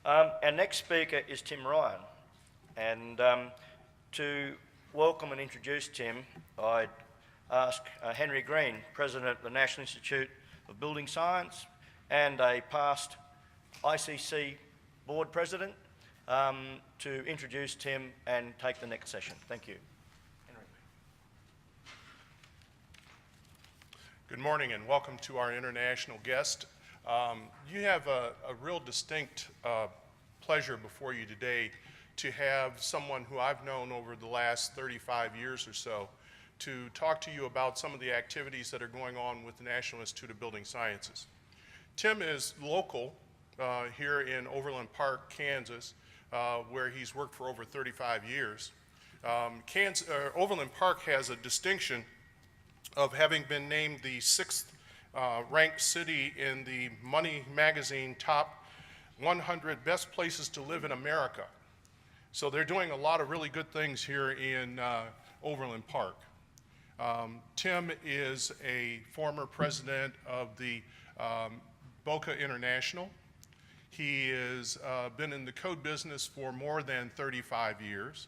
Our next speaker is Tim Ryan, and to welcome and introduce Tim, I'd ask Henry Green, President of the National Institute of Building Science and a past ICC Board President, to introduce Tim and take the next session. Thank you. Henry. Good morning and welcome to our international guest. You have a real distinct pleasure before you today to have someone who I've known over the last 35 years or so to talk to you about some of the activities that are going on with the National Institute of Building Sciences. Tim is local here in Overland Park, Kansas, where he's worked for over 35 years. Overland Park has a distinction of having been named the 6th ranked city in the Money magazine top 100 best places to live in America. So they're doing a lot of really good things here in Overland Park. Tim is a former president of the Boca International. He has been in the code business for more than 35 years.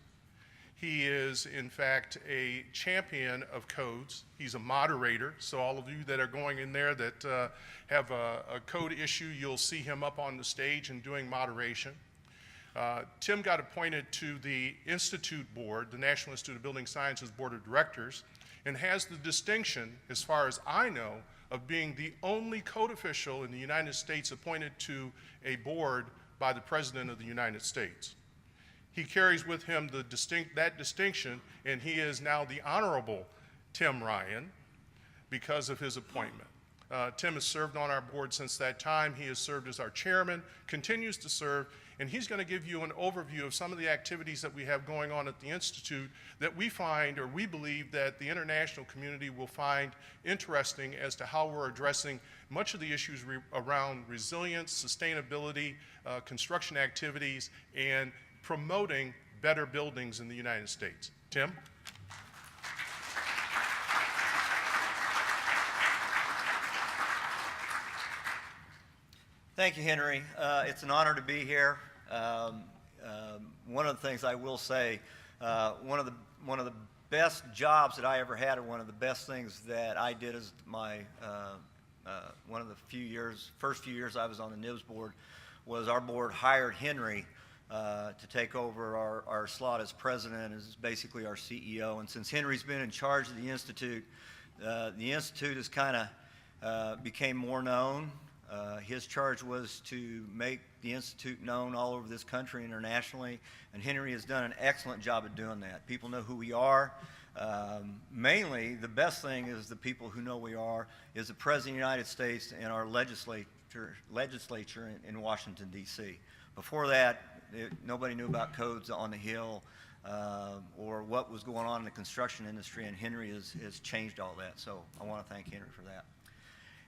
He is, in fact, a champion of codes. He's a moderator, so all of you that are going in there that have a code issue, you'll see him up on the stage and doing moderation. Tim got appointed to the Institute Board, the National Institute of Building Sciences Board of Directors, and has the distinction, as far as I know, of being the only code official in the United States appointed to a board by the President of the United States. He carries with him that distinction, and he is now the Honorable Tim Ryan because of his appointment. Tim has served on our board since that time. He has served as our chairman, continues to serve, and he's going to give you an overview of some of the activities that we have going on at the Institute that we find, or we believe that the international community will find interesting as to how we're addressing much of the issues around resilience, sustainability, construction activities, and promoting better buildings in the United States. Tim? Thank you, Henry. It's an honor to be here. One of the things I will say, one of the best jobs that I ever had, or one of the best things that I did as my one of the first few years I was on the NIBS board, was our board hired Henry to take over our slot as president, as basically our CEO. And since Henry's been in charge of the Institute has kind of became more known. His charge was to make the Institute known all over this country internationally, and Henry has done an excellent job of doing that. People know who we are. Mainly, the best thing is the people who know we are is the President of the United States and our legislature in Washington, D.C. Before that, nobody knew about codes on the Hill or what was going on in the construction industry, and Henry has changed all that. So I want to thank Henry for that.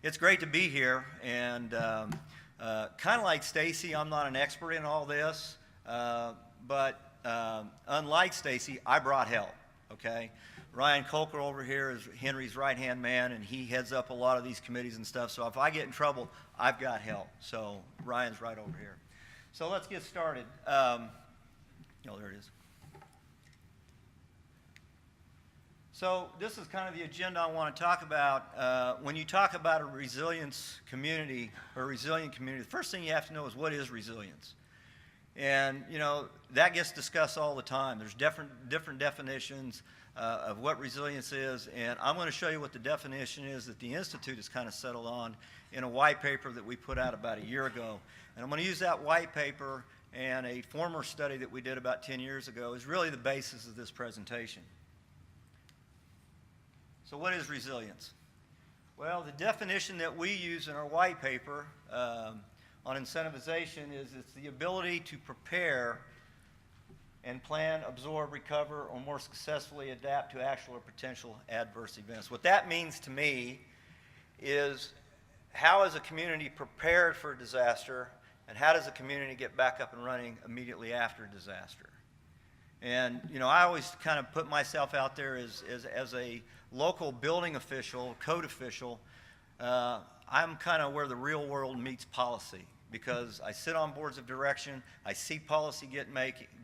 It's great to be here, and kind of like Stacy, I'm not an expert in all this, but unlike Stacy, I brought help, okay? Ryan Kolker over here is Henry's right-hand man, and he heads up a lot of these committees and stuff, so if I get in trouble, I've got help. So Ryan's right over here. So let's get started. Oh, there it is. So this is kind of the agenda I want to talk about. When you talk about a resilience community or a resilient community, the first thing you have to know is what is resilience. And you know, that gets discussed all the time. There's different definitions of what resilience is, and I'm going to show you what the definition is that the Institute has kind of settled on in a white paper that we put out about a year ago. And I'm going to use that white paper and a former study that we did about 10 years ago as really the basis of this presentation. So what is resilience? Well, the definition that we use in our white paper on incentivization is it's the ability to prepare and plan, absorb, recover, or more successfully adapt to actual or potential adverse events. What that means to me is how is a community prepared for a disaster, and how does a community get back up and running immediately after a disaster? And you know, I always kind of put myself out there as a local building official, code official. I'm kind of where the real world meets policy. because I sit on boards of direction, I see policy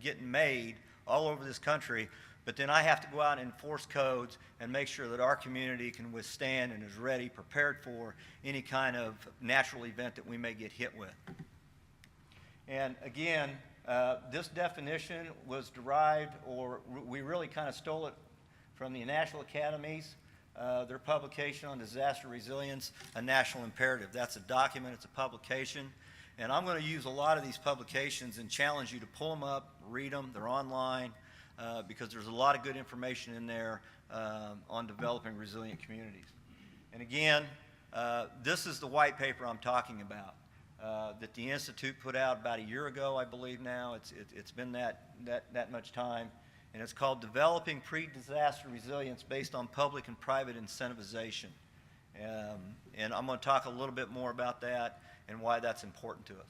getting made all over this country, but then I have to go out and enforce codes and make sure that our community can withstand and is ready, prepared for any kind of natural event that we may get hit with. And again, this definition was derived, or we really kind of stole it from the National Academies, their publication on disaster resilience, A National Imperative. That's a document, it's a publication. And I'm going to use a lot of these publications and challenge you to pull them up, read them, they're online, because there's a lot of good information in there on developing resilient communities. And again, this is the white paper I'm talking about that the Institute put out about a year ago, I believe now. It's been that much time. And it's called Developing Pre-Disaster Resilience Based on Public and Private Incentivization. And I'm going to talk a little bit more about that and why that's important to us.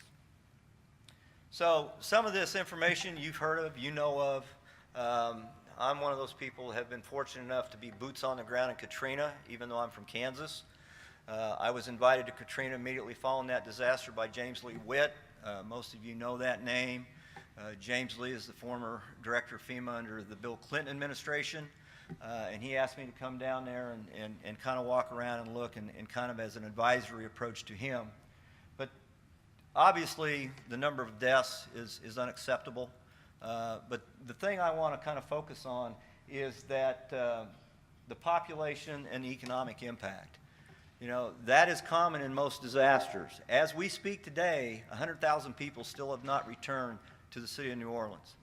So some of this information you've heard of, you know of. I'm one of those people who have been fortunate enough to be boots on the ground in Katrina, even though I'm from Kansas. I was invited to Katrina immediately following that disaster by James Lee Witt. Most of you know that name. James Lee is the former director of FEMA under the Bill Clinton administration, and he asked me to come down there and kind of walk around and look and kind of as an advisory approach to him. But obviously the number of deaths is unacceptable, but the thing I want to kind of focus on is that the population and the economic impact. You know, that is common in most disasters. As we speak today, 100,000 people still have not returned to the city of New Orleans.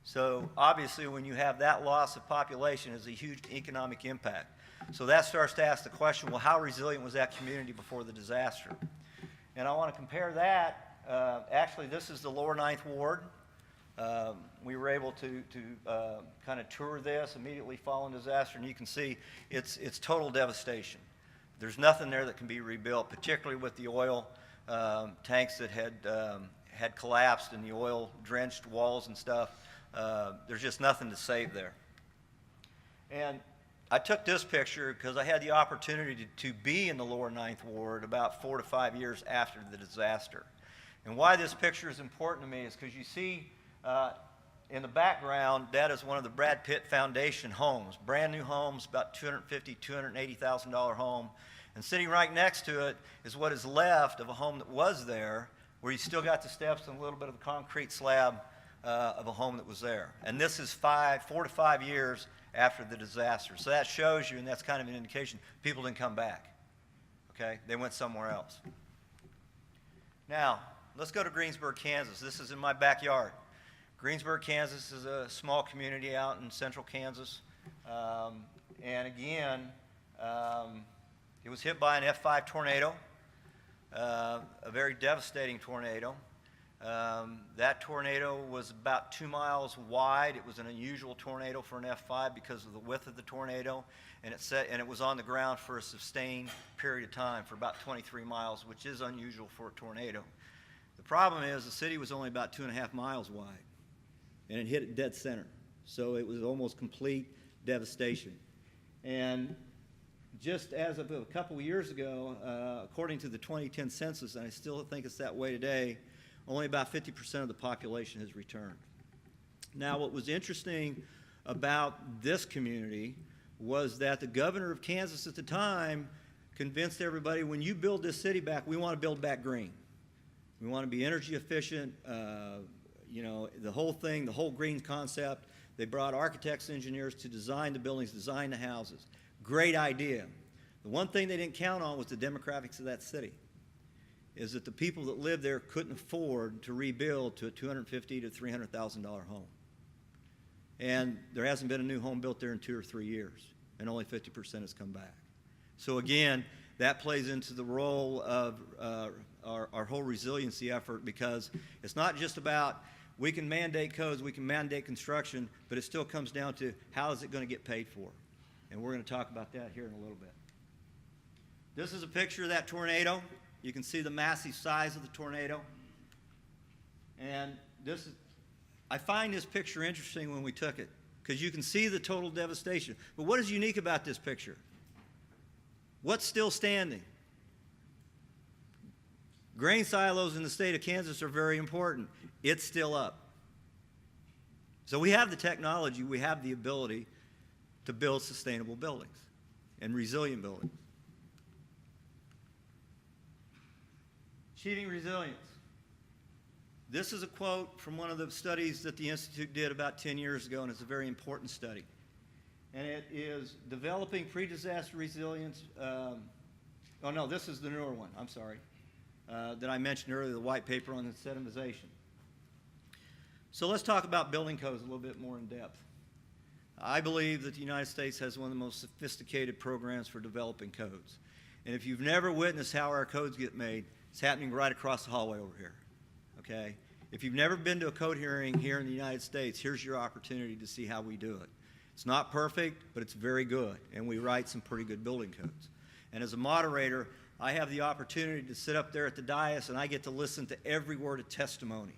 So obviously when you have that loss of population, it's a huge economic impact. So that starts to ask the question, well, how resilient was that community before the disaster? And I want to compare that. Actually, this is the lower Ninth Ward. We were able to kind of tour this immediately following disaster, and you can see it's total devastation. There's nothing there that can be rebuilt, particularly with the oil tanks that had collapsed and the oil-drenched walls and stuff. There's just nothing to save there. And I took this picture because I had the opportunity to be in the lower Ninth Ward about 4 to 5 years after the disaster. And why this picture is important to me is because you see in the background, that is one of the Brad Pitt Foundation homes, brand new homes, about $250,000, $280,000 home. And sitting right next to it is what is left of a home that was there, where you still got the steps and a little bit of the concrete slab of a home that was there. And this is 4 to 5 years after the disaster. So that shows you, and that's kind of an indication, people didn't come back. Okay? They went somewhere else. Now, let's go to Greensburg, Kansas. This is in my backyard. Greensburg, Kansas is a small community out in central Kansas. And again, it was hit by an F5 tornado, a very devastating tornado. That tornado was about 2 miles wide. It was an unusual tornado for an F5 because of the width of the tornado, and it was on the ground for a sustained period of time for about 23 miles, which is unusual for a tornado. The problem is the city was only about 2.5 miles wide, and it hit it dead center. So it was almost complete devastation. And just as of a couple of years ago, according to the 2010 census, and I still think it's that way today, only about 50% of the population has returned. Now, what was interesting about this community was that the governor of Kansas at the time convinced everybody, when you build this city back, we want to build back green. We want to be energy efficient, you know, the whole thing, the whole green concept. They brought architects, engineers to design the buildings, design the houses. Great idea. The one thing they didn't count on was the demographics of that city, is that the people that lived there couldn't afford to rebuild to a $250,000 to $300,000 home. And there hasn't been a new home built there in 2 or 3 years, and only 50% has come back. So again, that plays into the role of our whole resiliency effort, because it's not just about we can mandate codes, we can mandate construction, but it still comes down to how is it going to get paid for. And we're going to talk about that here in a little bit. This is a picture of that tornado. You can see the massive size of the tornado. And this is, I find this picture interesting when we took it, because you can see the total devastation. But what is unique about this picture? What's still standing? grain silos in the state of Kansas are very important. It's still up. So we have the technology, we have the ability to build sustainable buildings and resilient buildings. Achieving resilience. This is a quote from one of the studies that the Institute did about 10 years ago, and it's a very important study. And it is developing pre-disaster resilience. Oh no, this is the newer one, I'm sorry, that I mentioned earlier, the white paper on incentivization. So let's talk about building codes a little bit more in depth. I believe that the United States has one of the most sophisticated programs for developing codes. And if you've never witnessed how our codes get made, it's happening right across the hallway over here, okay? If you've never been to a code hearing here in the United States, here's your opportunity to see how we do it. It's not perfect, but it's very good, and we write some pretty good building codes. And as a moderator, I have the opportunity to sit up there at the dais, and I get to listen to every word of testimony.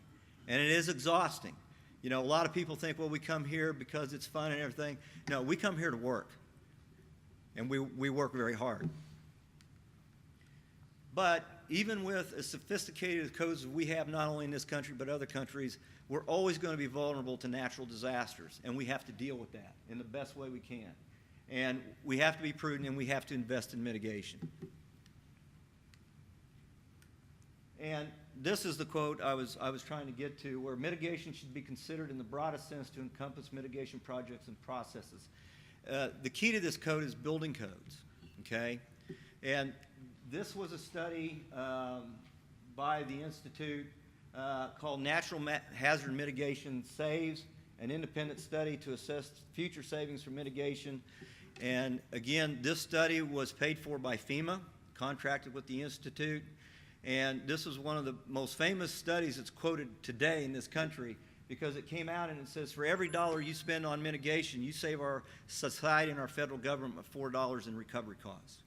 And it is exhausting. You know, a lot of people think, well, we come here because it's fun and everything. No, we come here to work, and we work very hard. But even with as sophisticated codes as we have, not only in this country but other countries, we're always going to be vulnerable to natural disasters, and we have to deal with that in the best way we can. And we have to be prudent, and we have to invest in mitigation. And this is the quote I was trying to get to, where mitigation should be considered in the broadest sense to encompass mitigation projects and processes. The key to this code is building codes, okay? And this was a study by the Institute called Natural Hazard Mitigation Saves, an independent study to assess future savings from mitigation. And again, this study was paid for by FEMA, contracted with the Institute. And this is one of the most famous studies that's quoted today in this country, because it came out and it says for every dollar you spend on mitigation, you save our society and our federal government $4 in recovery costs.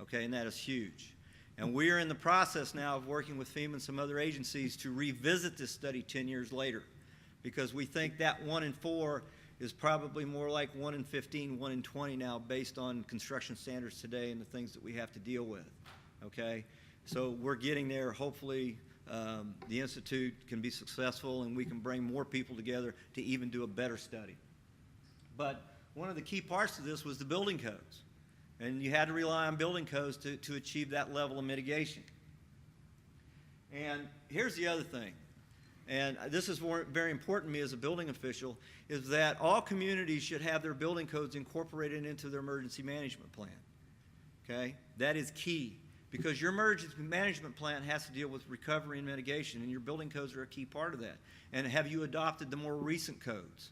Okay, and that is huge. And we are in the process now of working with FEMA and some other agencies to revisit this study 10 years later, because we think that 1 in 4 is probably more like 1 in 15, 1 in 20 now, based on construction standards today and the things that we have to deal with. Okay? So we're getting there. Hopefully the Institute can be successful and we can bring more people together to even do a better study. But one of the key parts of this was the building codes. And you had to rely on building codes to achieve that level of mitigation. And here's the other thing, and this is very important to me as a building official, is that all communities should have their building codes incorporated into their emergency management plan. Okay? That is key, because your emergency management plan has to deal with recovery and mitigation, and your building codes are a key part of that. And have you adopted the more recent codes?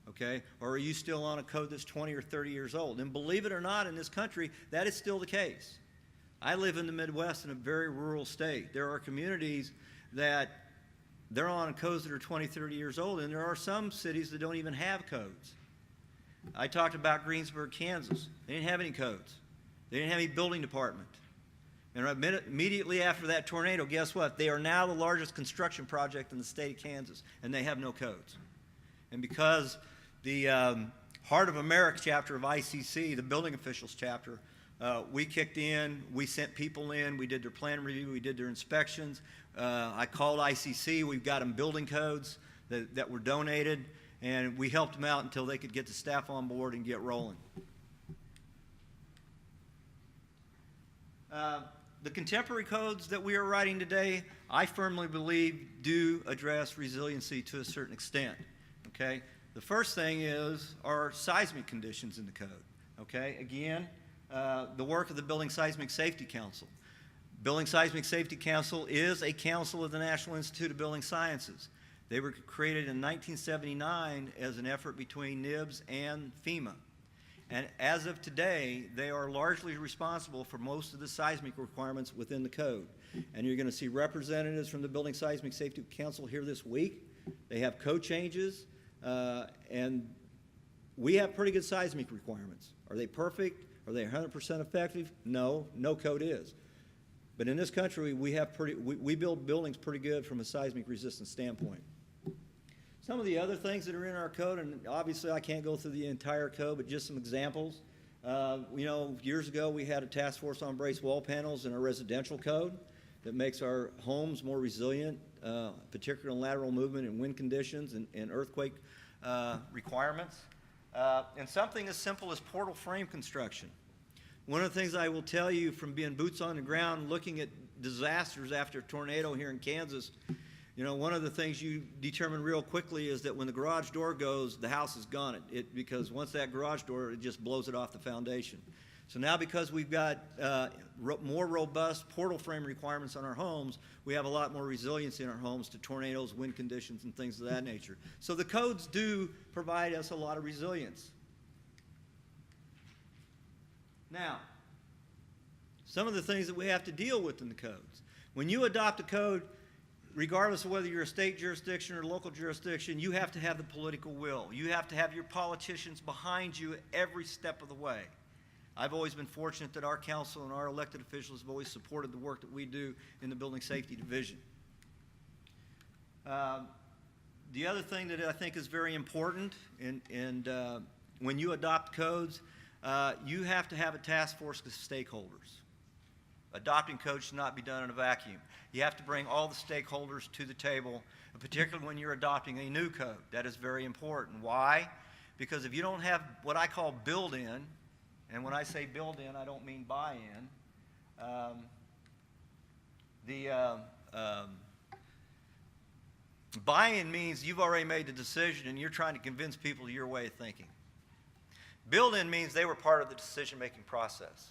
Okay? Or are you still on a code that's 20 or 30 years old? And believe it or not, in this country, that is still the case. I live in the Midwest in a very rural state. There are communities that they're on codes that are 20, 30 years old, and there are some cities that don't even have codes. I talked about Greensburg, Kansas. They didn't have any codes. They didn't have any building department. And immediately after that tornado, guess what? They are now the largest construction project in the state of Kansas, and they have no codes. And because the Heart of America chapter of ICC, the building officials chapter, we kicked in, we sent people in, we did their plan review, we did their inspections. I called ICC, we've got them building codes that were donated, and we helped them out until they could get the staff on board and get rolling. The contemporary codes that we are writing today, I firmly believe, do address resiliency to a certain extent. Okay? The first thing are seismic conditions in the code. Okay? Again, the work of the Building Seismic Safety Council. Building Seismic Safety Council is a council of the National Institute of Building Sciences. They were created in 1979 as an effort between NIBS and FEMA. And as of today, they are largely responsible for most of the seismic requirements within the code. And you're going to see representatives from the Building Seismic Safety Council here this week. They have code changes, and we have pretty good seismic requirements. Are they perfect? Are they 100% effective? No, no code is. But in this country, we build buildings pretty good from a seismic resistance standpoint. Some of the other things that are in our code, and obviously I can't go through the entire code, but just some examples. You know, years ago we had a task force on braced wall panels in our residential code. that makes our homes more resilient, particularly in lateral movement and wind conditions and earthquake requirements. And something as simple as portal frame construction. One of the things I will tell you from being boots on the ground, looking at disasters after a tornado here in Kansas, you know, one of the things you determine real quickly is that when the garage door goes, the house is gone. Because once that garage door, it just blows it off the foundation. So now because we've got more robust portal frame requirements on our homes, we have a lot more resiliency in our homes to tornadoes, wind conditions, and things of that nature. So the codes do provide us a lot of resilience. Now, some of the things that we have to deal with in the codes. When you adopt a code, regardless of whether you're a state jurisdiction or local jurisdiction, you have to have the political will. You have to have your politicians behind you every step of the way. I've always been fortunate that our council and our elected officials have always supported the work that we do in the Building Safety Division. The other thing that I think is very important, when you adopt codes, you have to have a task force of stakeholders. Adopting codes should not be done in a vacuum. You have to bring all the stakeholders to the table, particularly when you're adopting a new code. That is very important. Why? Because if you don't have what I call build-in, and when I say build-in, I don't mean buy-in, buy-in means you've already made the decision and you're trying to convince people of your way of thinking. Build-in means they were part of the decision-making process,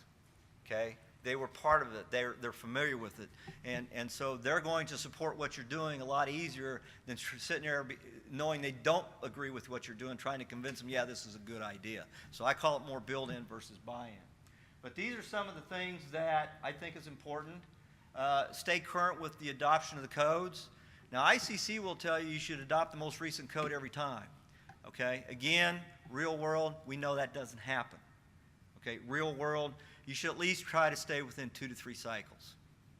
okay? They were part of it. They're familiar with it. And so they're going to support what you're doing a lot easier than sitting there knowing they don't agree with what you're doing, trying to convince them, yeah, this is a good idea. So I call it more build-in versus buy-in. But these are some of the things that I think is important. Stay current with the adoption of the codes. Now, ICC will tell you should adopt the most recent code every time. Okay? Again, real world, we know that doesn't happen. Okay? Real world, you should at least try to stay within 2 to 3 cycles,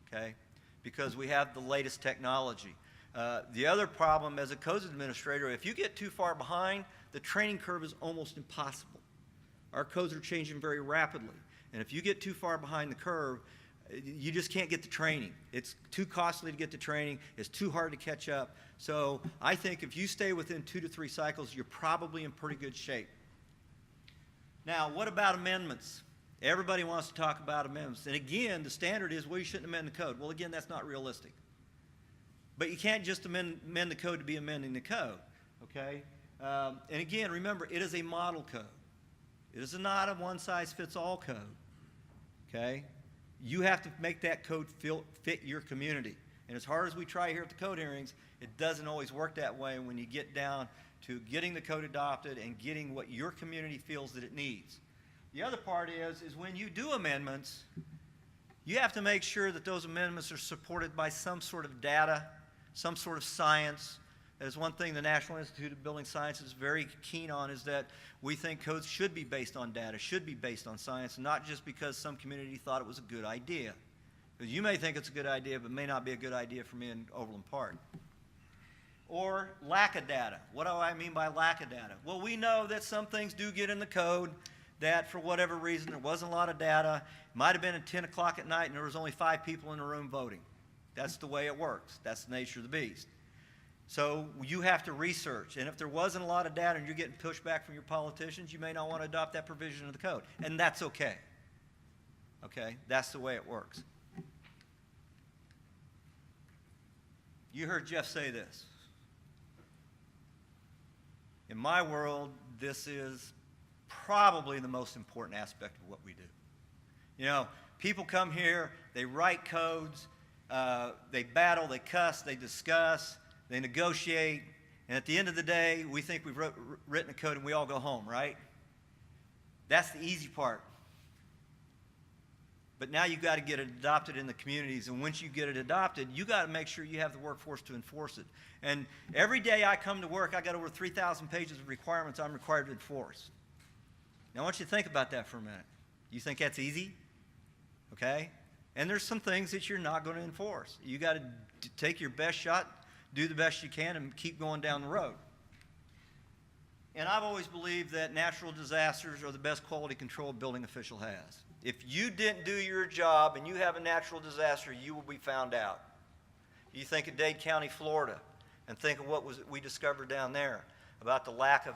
okay? Because we have the latest technology. The other problem as a codes administrator, if you get too far behind, the training curve is almost impossible. Our codes are changing very rapidly. And if you get too far behind the curve, you just can't get the training. It's too costly to get the training. It's too hard to catch up. So I think if you stay within 2 to 3 cycles, you're probably in pretty good shape. Now, what about amendments? Everybody wants to talk about amendments. And again, the standard is, well, you shouldn't amend the code. Well, again, that's not realistic. But you can't just amend the code to be amending the code, okay? And again, remember, it is a model code. It is not a one-size-fits-all code, okay? You have to make that code fit your community. And as hard as we try here at the code hearings, it doesn't always work that way when you get down to getting the code adopted and getting what your community feels that it needs. The other part is when you do amendments, you have to make sure that those amendments are supported by some sort of data, some sort of science. There's one thing the National Institute of Building Science is very keen on, is that we think codes should be based on data, should be based on science, not just because some community thought it was a good idea. Because you may think it's a good idea, but it may not be a good idea for me in Overland Park. Or lack of data. What do I mean by lack of data? Well, we know that some things do get in the code that for whatever reason there wasn't a lot of data. It might have been at 10 o'clock at night and there was only 5 people in the room voting. That's the way it works. That's the nature of the beast. So you have to research. And if there wasn't a lot of data and you're getting pushback from your politicians, you may not want to adopt that provision of the code. And that's okay. Okay? That's the way it works. You heard Jeff say this. In my world, this is probably the most important aspect of what we do. You know, people come here, they write codes, they battle, they cuss, they discuss, they negotiate, and at the end of the day, we think we've written a code and we all go home, right? That's the easy part. But now you've got to get it adopted in the communities, and once you get it adopted, you got to make sure you have the workforce to enforce it. And every day I come to work, I got over 3,000 pages of requirements I'm required to enforce. Now I want you to think about that for a minute. You think that's easy? Okay? And there's some things that you're not going to enforce. You got to take your best shot, do the best you can, and keep going down the road. And I've always believed that natural disasters are the best quality control a building official has. If you didn't do your job and you have a natural disaster, you will be found out. You think of Dade County, Florida, and think of what we discovered down there about the lack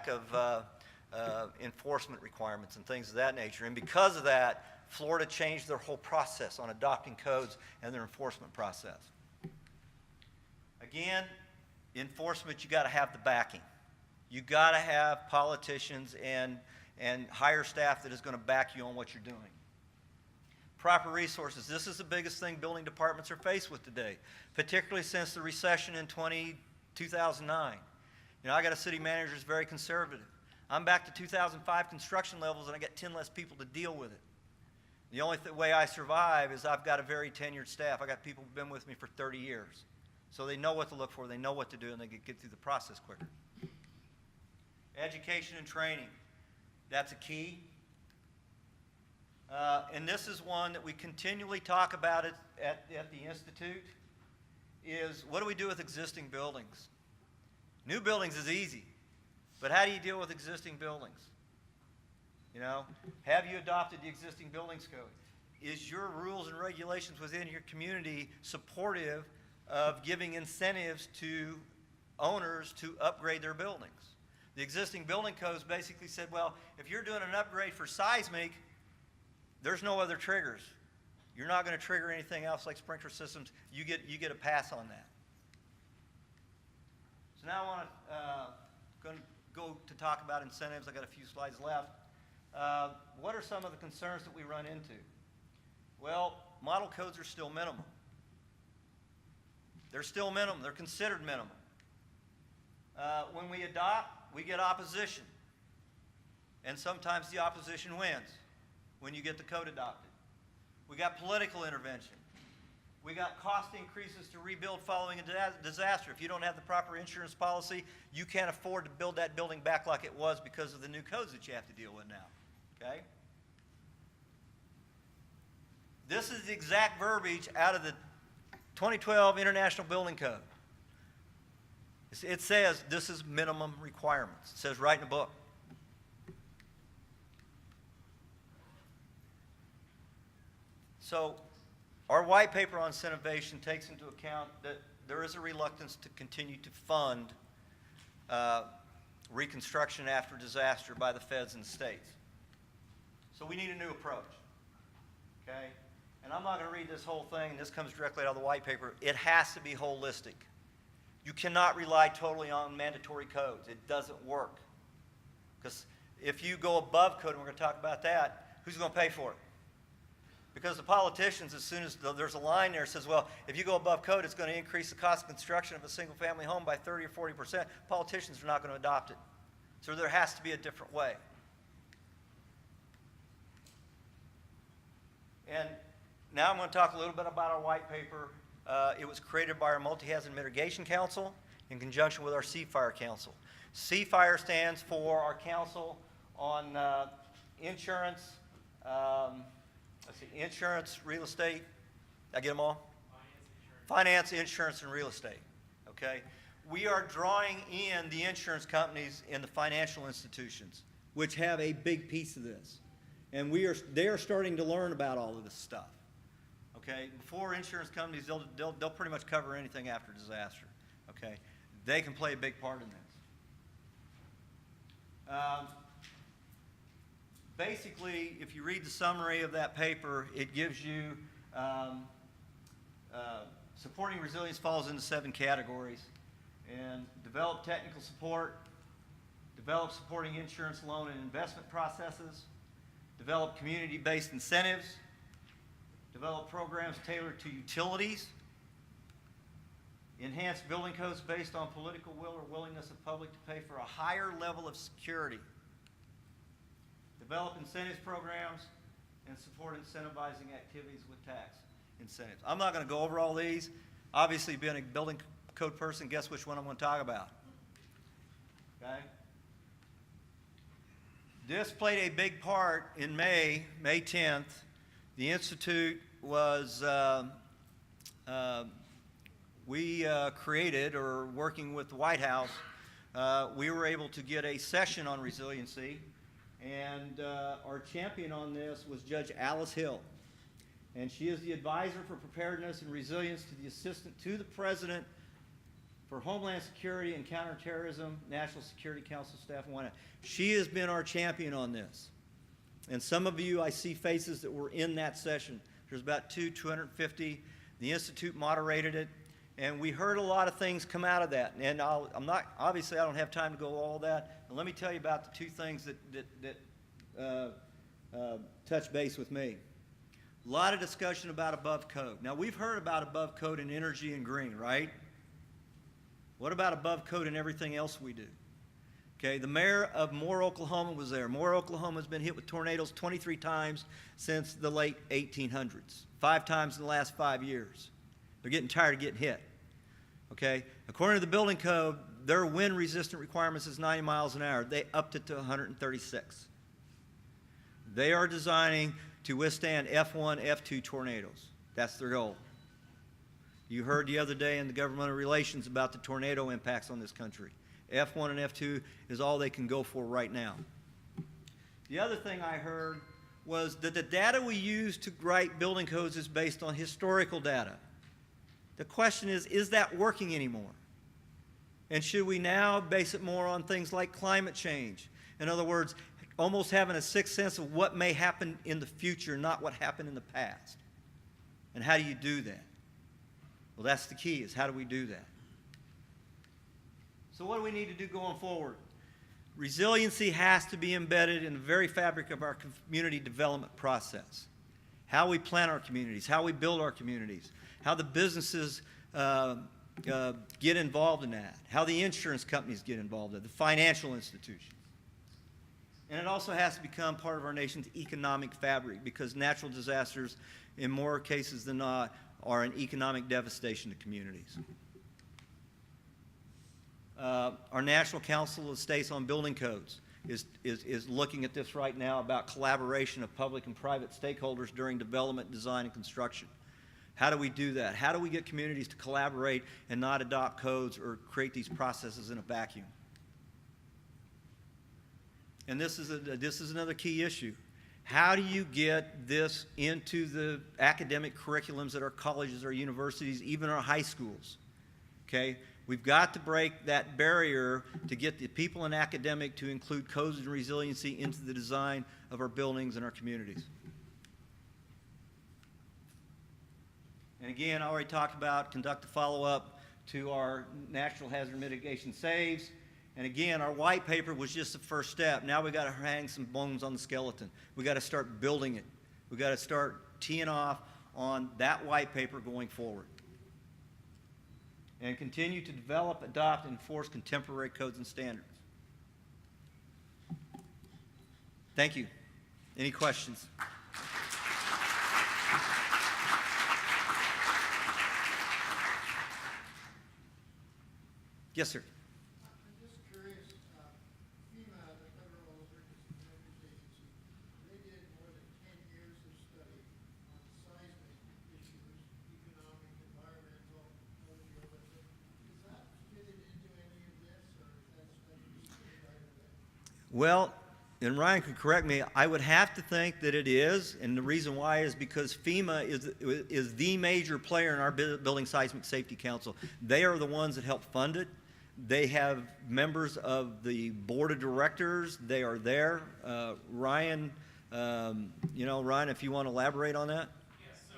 of enforcement requirements and things of that nature. And because of that, Florida changed their whole process on adopting codes and their enforcement process. Again, enforcement, you got to have the backing. You got to have politicians and hire staff that is going to back you on what you're doing. Proper resources. This is the biggest thing building departments are faced with today, particularly since the recession in 2009. You know, I got a city manager who's very conservative. I'm back to 2005 construction levels, and I got 10 less people to deal with it. The only way I survive is I've got a very tenured staff. I got people who've been with me for 30 years. So they know what to look for, they know what to do, and they can get through the process quicker. Education and training. That's a key. And this is one that we continually talk about at the Institute, is what do we do with existing buildings? New buildings is easy, but how do you deal with existing buildings? You know, have you adopted the existing buildings code? Is your rules and regulations within your community supportive of giving incentives to owners to upgrade their buildings? The existing building codes basically said, well, if you're doing an upgrade for seismic, there's no other triggers. You're not going to trigger anything else like sprinkler systems. You get a pass on that. So now I want to go to talk about incentives. I got a few slides left. What are some of the concerns that we run into? Well, model codes are still minimum. They're still minimum. They're considered minimum. When we adopt, we get opposition. And sometimes the opposition wins when you get the code adopted. We got political intervention. We got cost increases to rebuild following a disaster. If you don't have the proper insurance policy, you can't afford to build that building back like it was because of the new codes that you have to deal with now. Okay? This is the exact verbiage out of the 2012 International Building Code. It says this is minimum requirements. It says right in the book. So our white paper on incentivization takes into account that there is a reluctance to continue to fund reconstruction after disaster by the feds and the states. So we need a new approach. Okay? And I'm not going to read this whole thing. This comes directly out of the white paper. It has to be holistic. You cannot rely totally on mandatory codes. It doesn't work. Because if you go above code, and we're going to talk about that, who's going to pay for it? Because the politicians, as soon as there's a line there that says, well, if you go above code, it's going to increase the cost of construction of a single-family home by 30 or 40%, politicians are not going to adopt it. So there has to be a different way. And now I'm going to talk a little bit about our white paper. It was created by our Multi-Hazard Mitigation Council in conjunction with our C-Fire Council. C-Fire stands for our council on insurance, insurance, real estate. Did I get them all? Finance, insurance, and real estate. Okay? We are drawing in the insurance companies and the financial institutions, which have a big piece of this. And they are starting to learn about all of this stuff. Okay? Before insurance companies, they'll pretty much cover anything after disaster. Okay? They can play a big part in this. Basically, if you read the summary of that paper, it gives you supporting resilience falls into 7 categories. And develop technical support, develop supporting insurance, loan, and investment processes, develop community-based incentives, develop programs tailored to utilities, enhance building codes based on political will or willingness of public to pay for a higher level of security, develop incentives programs, and support incentivizing activities with tax incentives. I'm not going to go over all these. Obviously, being a building code person, guess which one I'm going to talk about. Okay? This played a big part in May 10th. The Institute was, we created, or working with the White House, we were able to get a session on resiliency, and our champion on this was Judge Alice Hill. And she is the advisor for preparedness and resilience to the assistant to the president for Homeland Security and Counterterrorism, National Security Council staff and whatnot. She has been our champion on this. And some of you, I see faces that were in that session. There's about 250. The Institute moderated it, and we heard a lot of things come out of that. And obviously I don't have time to go all that. But let me tell you about the two things that touch base with me. A lot of discussion about above code. Now, we've heard about above code in energy and green, right? What about above code in everything else we do? Okay, the mayor of Moore, Oklahoma was there. Moore, Oklahoma has been hit with tornadoes 23 times since the late 1800s, 5 times in the last 5 years. They're getting tired of getting hit. Okay, according to the building code, their wind resistant requirements is 90 miles an hour. They upped it to 136. They are designing to withstand F1, F2 tornadoes. That's their goal. You heard the other day in the governmental relations about the tornado impacts on this country. F1 and F2 is all they can go for right now. The other thing I heard was that the data we use to write building codes is based on historical data. The question is that working anymore? And should we now base it more on things like climate change? In other words, almost having a sixth sense of what may happen in the future, not what happened in the past. And how do you do that? Well, that's the key, is how do we do that? So what do we need to do going forward? Resiliency has to be embedded in the very fabric of our community development process. How we plan our communities, how we build our communities, how the businesses get involved in that, how the insurance companies get involved in it, the financial institutions. And it also has to become part of our nation's economic fabric, because natural disasters, in more cases than not, are an economic devastation to communities. Our National Council of States on Building Codes is looking at this right now about collaboration of public and private stakeholders during development, design, and construction. How do we do that? How do we get communities to collaborate and not adopt codes or create these processes in a vacuum? And this is another key issue. How do you get this into the academic curriculums at our colleges, our universities, even our high schools? Okay? We've got to break that barrier to get the people in academic to include codes and resiliency into the design of our buildings and our communities. And again, I already talked about conduct a follow-up to our natural hazard mitigation saves. And again, our white paper was just the first step. Now we've got to hang some bones on the skeleton. We've got to start building it. We've got to start teeing off on that white paper going forward. And continue to develop, adopt, and enforce contemporary codes and standards. Thank you. Any questions? Yes, sir. Well, and Ryan could correct me, I would have to think that it is, and the reason why is because FEMA is the major player in our Building Seismic Safety Council. They are the ones that help fund it. They have members of the board of directors. They are there. Ryan, Ryan, if you want to elaborate on that. Yes, so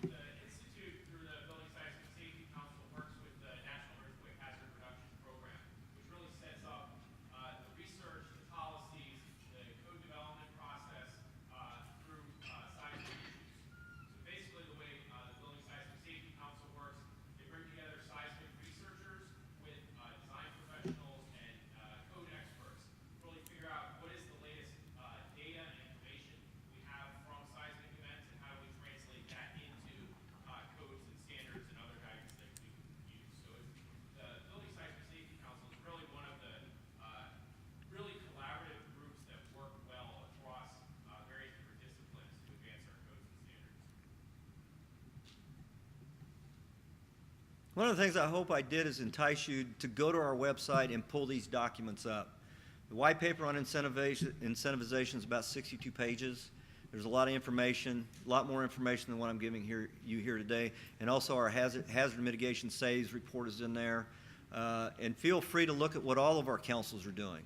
the Institute, through the Building Seismic Safety Council, works with the National Earthquake Hazard Reduction Program, which really sets up the research, the policies, the code development process through seismic issues. So basically the way the Building Seismic Safety Council works, they bring together seismic researchers with design professionals and code experts to really figure out what is the latest data and information we have from seismic events and how do we One of the things I hope I did is entice you to go to our website and pull these documents up. The white paper on incentivization is about 62 pages. There's a lot of information, a lot more information than what I'm giving you here today. And also our hazard mitigation saves report is in there. And feel free to look at what all of our councils are doing.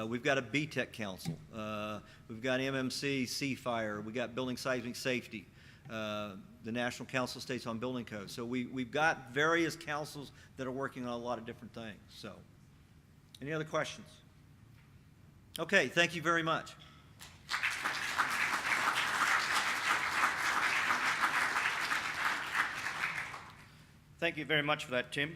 We've got a BTEC council. We've got MMC, C-Fire. We've got Building Seismic Safety. The National Council of States on Building Code. So we've got various councils that are working on a lot of different things. So, any other questions? Okay, thank you very much. Thank you very much for that, Tim.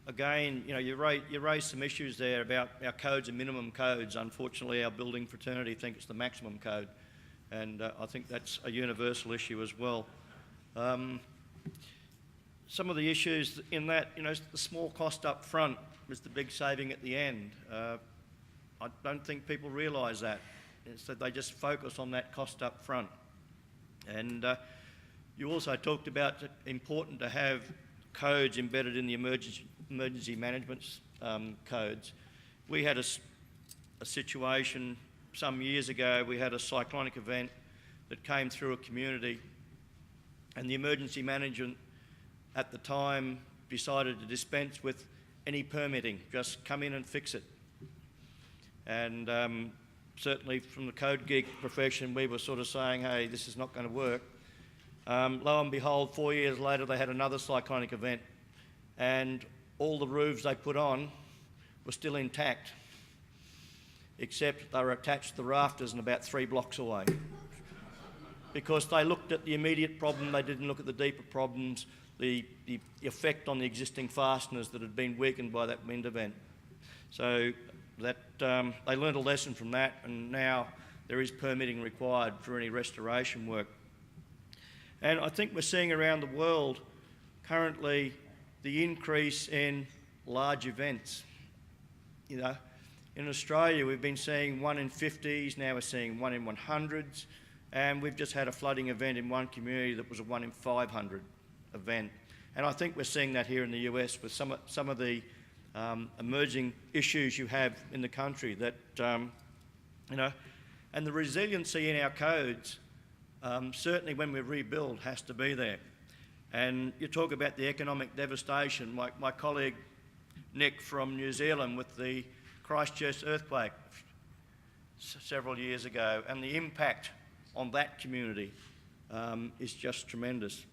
Again, you know, you raised some issues there about our codes and minimum codes. Unfortunately, our building fraternity think it's the maximum code, and I think that's a universal issue as well. Some of the issues in that, you know, the small cost up front was the big saving at the end. I don't think people realise that. Instead, they just focus on that cost up front. And you also talked about it important to have codes embedded in the emergency management codes. We had a situation some years ago. We had a cyclonic event that came through a community, and the emergency management at the time decided to dispense with any permitting, just come in and fix it. And certainly from the code geek profession, we were sort of saying, hey, this is not going to work. Lo and behold, 4 years later, they had another cyclonic event, and all the roofs they put on were still intact, except they were attached to the rafters and about 3 blocks away. Because they looked at the immediate problem, they didn't look at the deeper problems, the effect on the existing fasteners that had been weakened by that wind event. So that they learned a lesson from that, and now there is permitting required for any restoration work. And I think we're seeing around the world currently the increase in large events. You know, in Australia we've been seeing 1 in 50s, now we're seeing 1 in 100s, and we've just had a flooding event in one community that was a 1 in 500 event. And I think we're seeing that here in the US with some of the emerging issues you have in the country that, you know, and the resiliency in our codes, certainly when we rebuild, has to be there. And you talk about the economic devastation. My colleague Nick from New Zealand with the Christchurch earthquake several years ago, and the impact on that community is just tremendous.